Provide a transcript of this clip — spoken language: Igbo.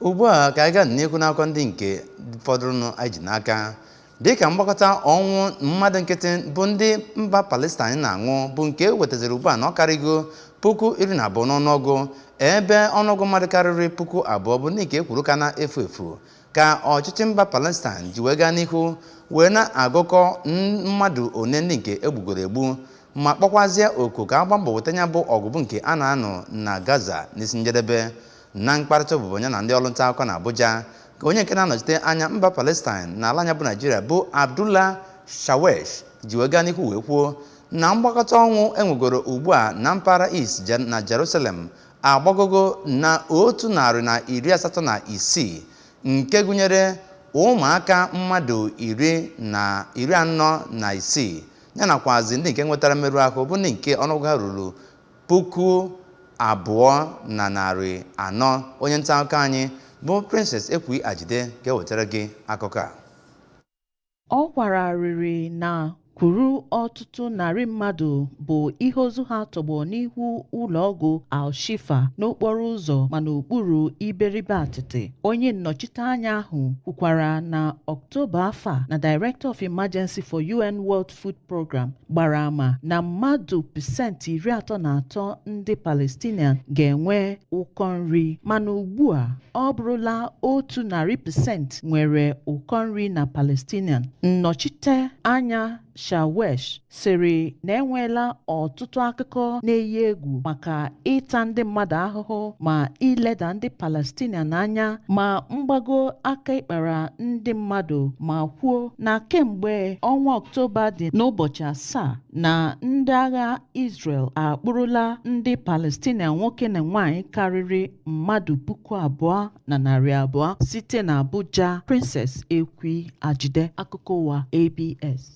Ugbu a ka anyị gaa n'ihu n'akụkọ ndị nke fọdụrụnụ anyị ji n'aka. Dịka mgbakọta ọnwụ mmadụ nkịtị bụ ndị mba Palestine na-aṅụ bụ nke wetaziri ugbu a na ọ karịgo 12,000 n'ọnụọgụ, ebe ọnụọgụ mmadụ karịrị 2,000 bụ ndị nke ekwuru ka na-efu efu ka ọchịchị mba Palestine ji wee gaa n'ihu wee na-agụkọ mmadụ one ndị nke egbugoro egbu ma kpọkwazie oku ka agba mbọ wetanya bụ ọgụgụ nke a na-anọ na Gaza n'isi njedebe. Na mkparịta ọbụbụ ya na ndị ọrụ nta akụkọ na Abuja ka onye nke na-anọchite anya mba Palestine n'ala anya bụ Nigeria bụ Abdullah Shawesh ji wee gaa n'ihu wee kwuo na mgbakọta ọnwụ enwegoro ugbu a na mpaghara East na Jerusalem agbagogo na 186 nke gụnyere ụmụaka mmadụ 46 ya nakwazi ndị nke nwetara mmerụ ahụ bụ ndị nke ọnụọgụgụ ha ruru 2,240. Onye nta akụkọ anyị bụ Princess Ekwi Ajide ga-ewetara gị akụkọ a. Ọ kwararịrị na kwuru ọtụtụ narị mmadụ bụ ihe ozu ha tọgbọ n'ihu ụlọọgwụ Al-Shifa n'okporo ụzọ ma n'okpuru iberibe atịtị. Onye nnọchite anya ahụ kwukwara na Ọktoba afọ a na Director of Emergency for UN World Food Program gbara ama na mmadụ 33% ndị Palestinian ga-enwe ụkọ nri, mana ugbu a ọ bụrụla 100% nwere ụkọ nri na Palestinian. Nnọchite anya Shawesh sịrị na enweela ọtụtụ akụkọ na-eyi egwu maka ịta ndị mmadụ ahụhụ ma ileda ndị Palestinian anya ma mgbago aka ịkpara ndị mmadụ, ma kwuo na kemgbe ọnwa Ọktoba dị n'ụbọchị 7 na ndị agha Israel akpụrụla ndị Palestinian nwoke na nwanyị karịrị mmadụ 2,200 site na Abuja. Princess Ekwi Ajide, akụkọ ụwa ABS.